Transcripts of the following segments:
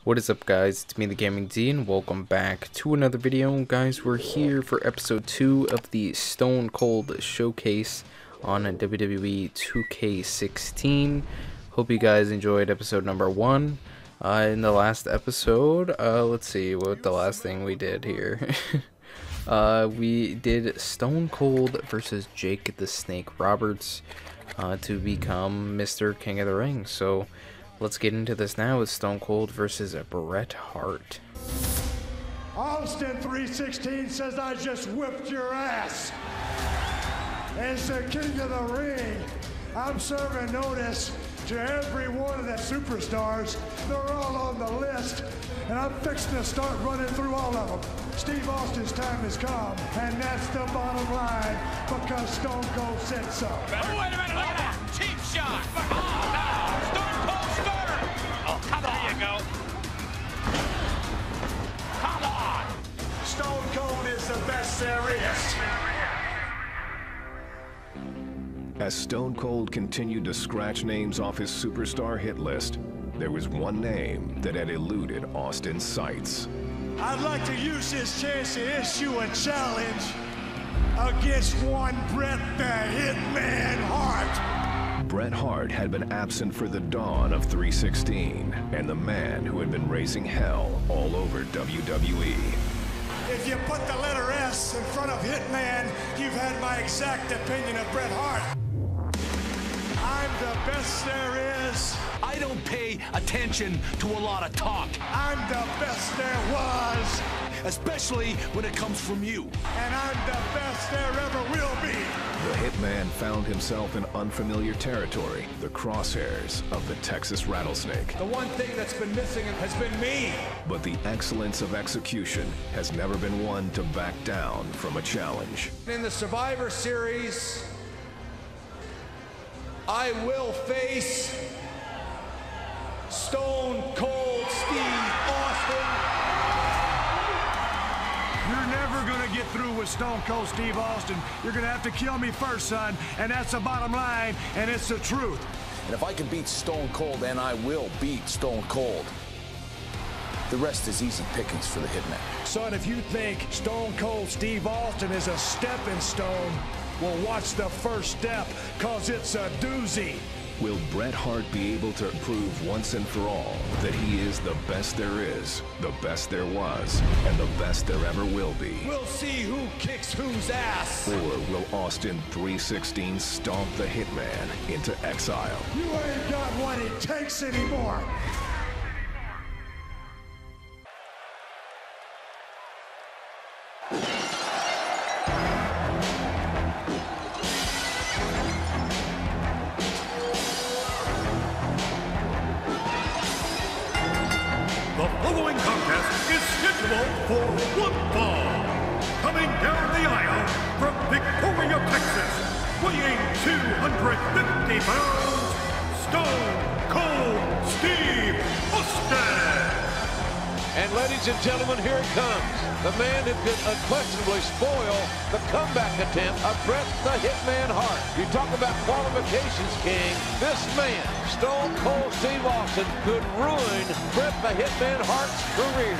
What is up, guys? It's me, TheGamingD, and welcome back to another video. Guys, we're here for episode 2 of the Stone Cold Showcase on WWE 2K16. Hope you guys enjoyed episode number 1. In the last episode, let's see what the last thing we did here. We did Stone Cold versus Jake the Snake Roberts to become Mr. King of the Ring. So let's get into this now with Stone Cold versus BRET HART. Austin 316 says I just whipped your ass. As the King of the Ring, I'm serving notice to every one of the superstars. They're all on the list, and I'm fixing to start running through all of them. Steve Austin's time has come, and that's the bottom line, because Stone Cold said so. Oh, wait a minute, look at that! Cheap shot! Oh, no! Stone Cold starter! Oh, come on! There you go. Come on! Stone Cold is the best there is. As Stone Cold continued to scratch names off his superstar hit list, there was one name that had eluded Austin's sights. I'd like to use this chance to issue a challenge against one Bret the Hitman Hart. Bret Hart had been absent for the dawn of 316, and the man who had been raising hell all over WWE. If you put the letter S in front of Hitman, you've had my exact opinion of Bret Hart. I'm the best there is. I don't pay attention to a lot of talk. I'm the best there was. Especially when it comes from you. And I'm the best there ever will be. The Hitman found himself in unfamiliar territory, the crosshairs of the Texas Rattlesnake. The one thing that's been missing has been me. But the excellence of execution has never been one to back down from a challenge. In the Survivor Series, I will face Stone Cold Steve Austin. You're never gonna get through with Stone Cold Steve Austin. You're gonna have to kill me first, son, and that's the bottom line, and it's the truth. And if I can beat Stone Cold, then I will beat Stone Cold. The rest is easy pickings for the Hitman. Son, if you think Stone Cold Steve Austin is a stepping stone, well, watch the first step, cause it's a doozy. Will Bret Hart be able to prove once and for all that he is the best there is, the best there was, and the best there ever will be? We'll see who kicks whose ass. Or will Austin 316 stomp the Hitman into exile? You ain't got what it takes anymore. The following contest is scheduled for one fall. Coming down the aisle from Victoria, Texas, weighing 250 pounds, Stone Cold Steve Austin. And ladies and gentlemen, here it comes. The man who could unquestionably spoil the comeback attempt of Bret the Hitman Hart. You talk about qualifications, King. This man, Stone Cold Steve Austin, could ruin Bret the Hitman Hart's career.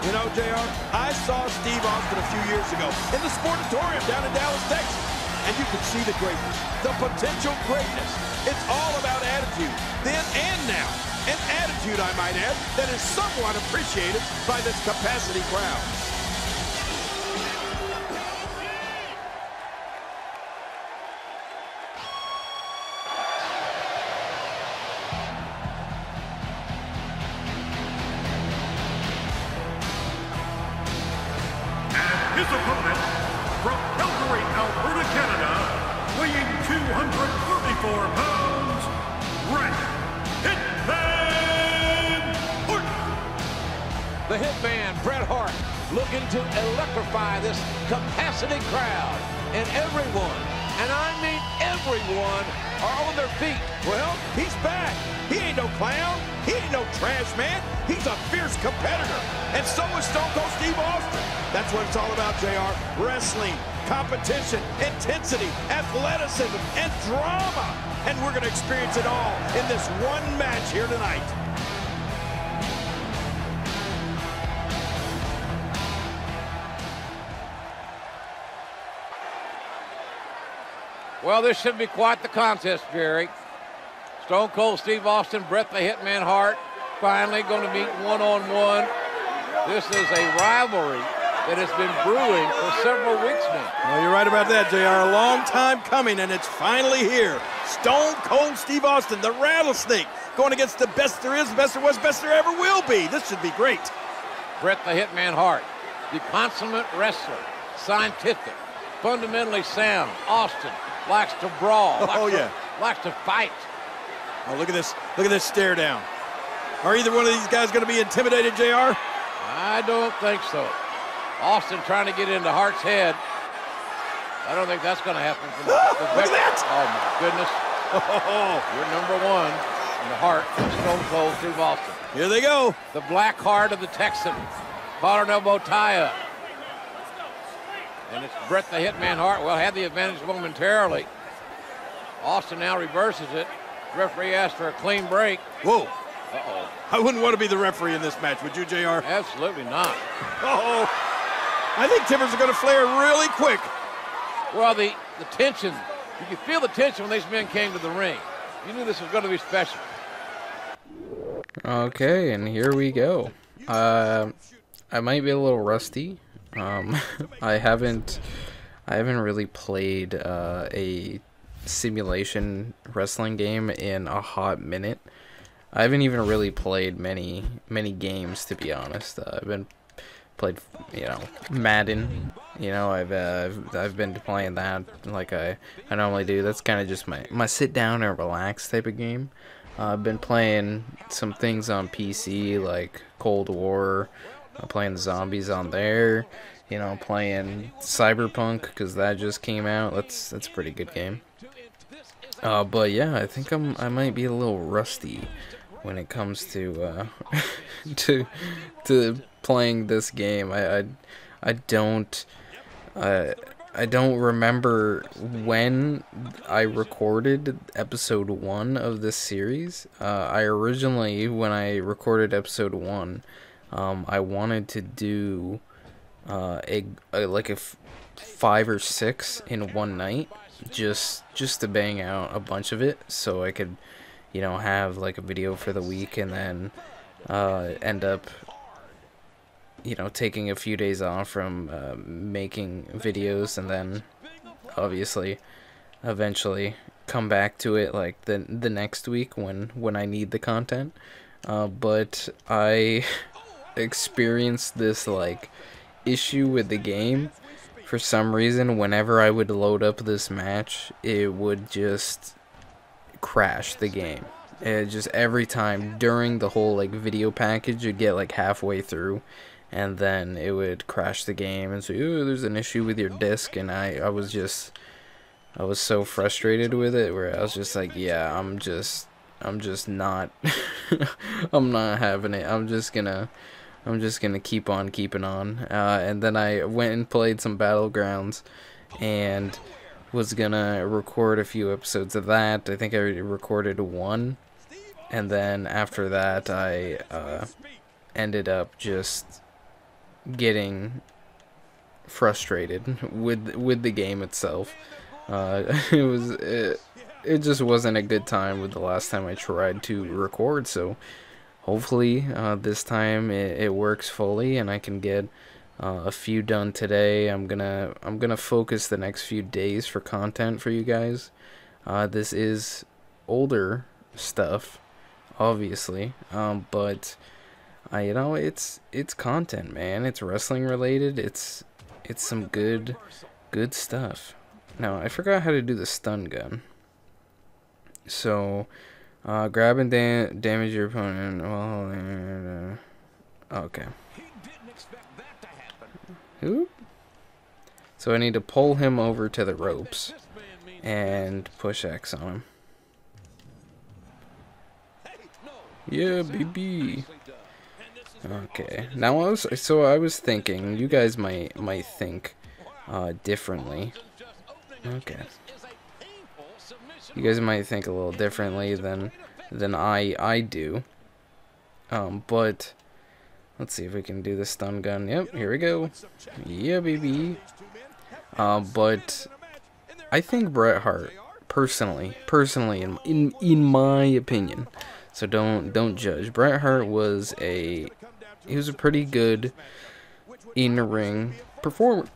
You know, JR, I saw Steve Austin a few years ago in the Sportatorium down in Dallas, Texas. And you could see the greatness, the potential greatness. It's all about attitude, then and now. An attitude, I might add, that is somewhat appreciated by this capacity crowd. And his opponent, from Calgary, Alberta, Canada, weighing 234 pounds, Bret Hitman Hart. The Hitman, Bret Hart, looking to electrify this capacity crowd. And everyone, and I mean everyone, are on their feet. Well, he's back. He ain't no clown. He ain't no trash man. He's a fierce competitor. And so is Stone Cold Steve Austin. That's what it's all about, JR. Wrestling, competition, intensity, athleticism, and drama. And we're going to experience it all in this one match here tonight. Well, this should be quite the contest, Jerry. Stone Cold Steve Austin, Bret the Hitman Hart, finally going to meet one-on-one. This is a rivalry that has been brewing for several weeks now. Well, you're right about that, JR. A long time coming, and it's finally here. Stone Cold Steve Austin, the Rattlesnake, going against the best there is, best there was, best there ever will be. This should be great. Bret the Hitman Hart, the consummate wrestler, scientific, fundamentally sound. Austin likes to brawl. Likes to fight. Oh, look at this. Look at this stare down. Are either one of these guys going to be intimidated, JR? I don't think so. Austin trying to get into Hart's head. I don't think that's going to happen. Look at that! Oh, my goodness. You're number one in the heart of Stone Cold Steve Austin. Here they go. The black heart of the Texan. Collar and elbow tie-up. And it's Bret the Hitman Hart. Well, had the advantage momentarily. Austin now reverses it. Referee asked for a clean break. Whoa. Uh-oh. I wouldn't want to be the referee in this match, would you, JR? Absolutely not. Uh-oh. I think timbers are going to flare really quick. Well, the tension, you could feel the tension when these men came to the ring. You knew this was going to be special. Okay, and here we go. I might be a little rusty. I haven't really played a simulation wrestling game in a hot minute. I haven't even really played many games, to be honest. I've played, you know, Madden. You know, I've been playing that like I normally do. That's kind of just my sit down and relax type of game. I've been playing some things on PC like Cold War. I'm playing the zombies on there. You know, playing Cyberpunk because that just came out. That's a pretty good game. But yeah, I think I might be a little rusty when it comes to to playing this game. I don't remember when I recorded episode 1 of this series. I originally, when I recorded episode 1, I wanted to do like a 5 or 6 in one night, just to bang out a bunch of it, so I could, you know, have like a video for the week, and then end up, you know, taking a few days off from making videos, and then obviously eventually come back to it like the next week when I need the content. But I experienced this like issue with the game. For some reason, whenever I would load up this match, it would just crash the game. It just, every time during the whole like video package, you'd get like halfway through, and then it would crash the game and say, "Ooh, there's an issue with your disc." And I was so frustrated with it, where I was just like, yeah, I'm just not I'm not having it. I'm just gonna keep on keeping on. And then I went and played some Battlegrounds and was gonna record a few episodes of that. I think I recorded 1, and then after that I ended up just getting frustrated with the game itself. It just wasn't a good time with the last time I tried to record, so hopefully this time it works fully and I can get a few done today. I'm gonna focus the next few days for content for you guys. This is older stuff, obviously, but you know, it's content, man. It's wrestling related. It's some good stuff. Now I forgot how to do the stun gun. So grab and damage your opponent. Well, okay. Oop. So I need to pull him over to the ropes and push X on him. Yeah, baby. Okay. Now I was thinking, you guys might think differently. Okay. You guys might think a little differently than I do. But let's see if we can do the stun gun. Yep, here we go. Yeah, baby. But I think Bret Hart, personally, in my opinion, so don't judge. Bret Hart was he was a pretty good in-ring performer.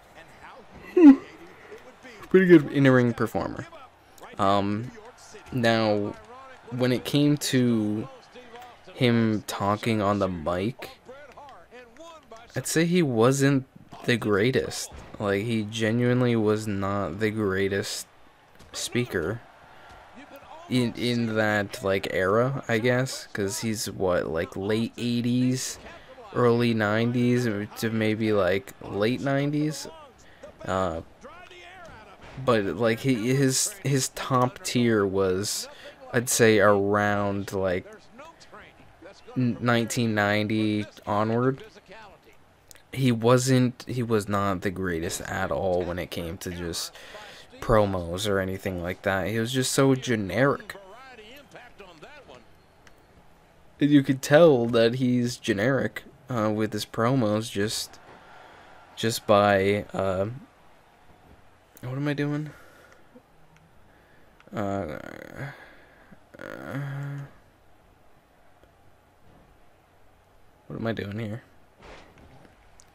Pretty good in-ring performer. Now, when it came to him talking on the mic, I'd say he wasn't the greatest. Like, he genuinely was not the greatest speaker in that, like, era, I guess, because he's, what, like, late 80s, early 90s, to maybe, like, late 90s, but, like, his top tier was, I'd say, around, like, 1990 onward. He was not the greatest at all when it came to just promos or anything like that. He was just so generic. You could tell that he's generic with his promos just by what am I doing? What am I doing here?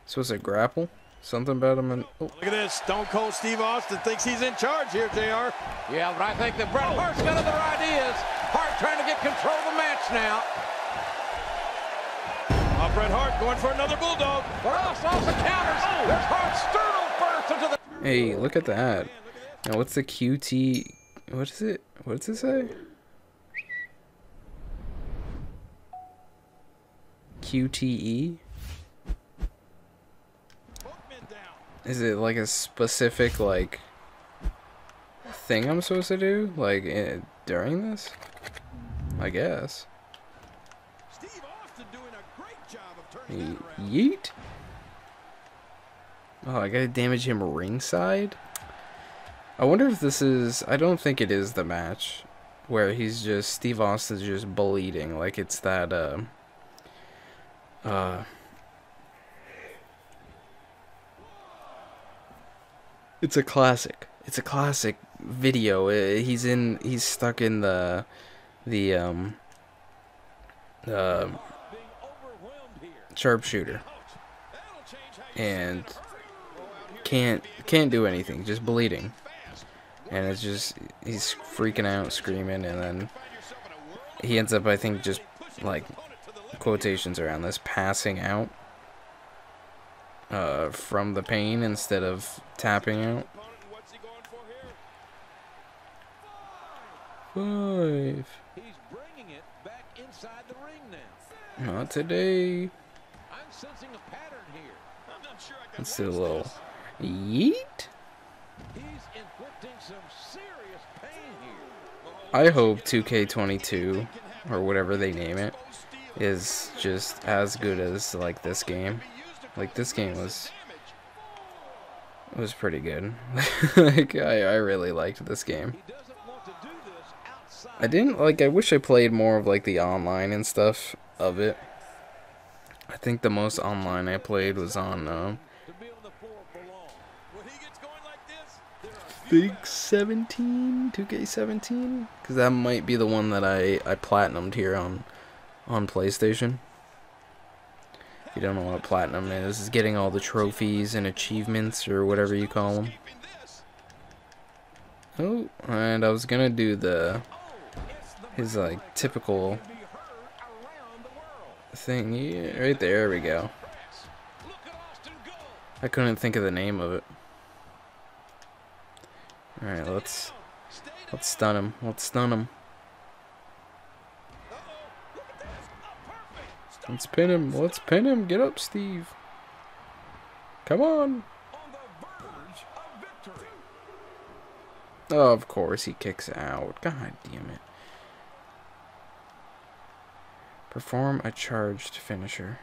Supposed to grapple? Something about him and oh. Look at this. Stone Cold Steve Austin thinks he's in charge here, JR. Yeah, but I think that Bret Hart's got other ideas. Hart trying to get control of the match now. Bret Hart going for another bulldog. Ross also counters. There's Hart's sternal first into the... Hey, look at that. Now what's the QT? What is it? What does it say? QTE? Is it like a specific, like, thing I'm supposed to do? Like, during this? I guess. Yeet? Oh, I gotta damage him ringside? I wonder if this is... I don't think it is the match where he's just... Steve Austin's just bleeding. Like, it's that, it's a classic. It's a classic video. He's stuck in the sharpshooter and can't do anything, just bleeding, and it's just he's freaking out, screaming, and then he ends up, I think, just like quotations around this, passing out from the pain instead of tapping out. 5. He's bringing it back inside the ring now. Not today. I'm sensing a pattern here. I'm not sure I can... Let's do a little yeet. He's inflicting some serious pain here. I hope 2K22 or whatever they name it is just as good as like this game. Like, this game was pretty good. Like, I really liked this game. I wish I played more of like the online and stuff of it. I think the most online I played was on Big 17, 2K17, because that might be the one that I platinumed here on PlayStation. If you don't know what platinum is, it's getting all the trophies and achievements or whatever you call them. Oh, and I was gonna do his like typical thing. Yeah, right there we go. I couldn't think of the name of it. All right, let's stun him. Let's stun him. Let's pin him. Let's pin him. Get up, Steve. Come on. Oh, of course he kicks out. God damn it. Perform a charged finisher.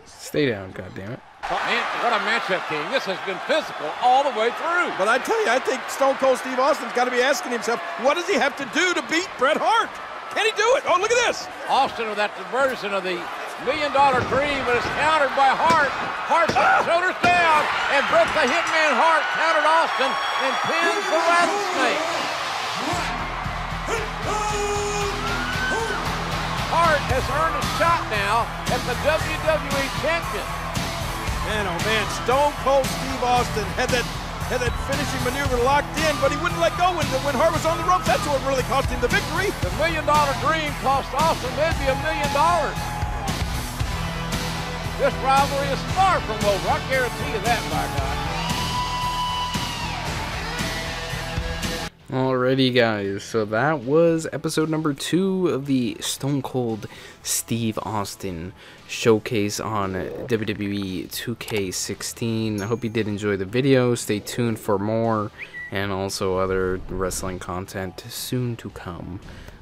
Stay down, goddammit. Man, what a matchup, King. This has been physical all the way through. But I tell you, I think Stone Cold Steve Austin's got to be asking himself, what does he have to do to beat Bret Hart? Can he do it? Oh, look at this. Austin with that version of the $1 Million Dream, but it's countered by Hart. Hart shoulders down, and Bret the Hitman Hart countered Austin and pins the Rattlesnake. Hart has earned a shot now at the WWE Champion. Man, oh man, Stone Cold Steve Austin had that finishing maneuver locked in, but he wouldn't let go when Hart was on the ropes. That's what really cost him the victory. The $1 Million Dream cost Austin maybe $1 million. This rivalry is far from over. I guarantee you that, by God. Alrighty, guys, so that was episode number 2 of the Stone Cold Steve Austin showcase on WWE 2K16. I hope you did enjoy the video. Stay tuned for more and also other wrestling content soon to come.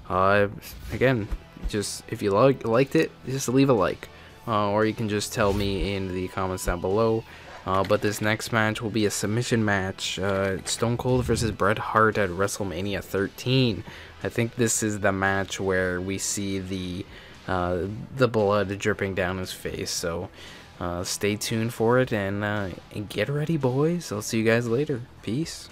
Again, just if you liked it, just leave a like, or you can just tell me in the comments down below. But this next match will be a submission match. Stone Cold versus Bret Hart at WrestleMania 13. I think this is the match where we see the blood dripping down his face. So stay tuned for it and get ready, boys. I'll see you guys later. Peace.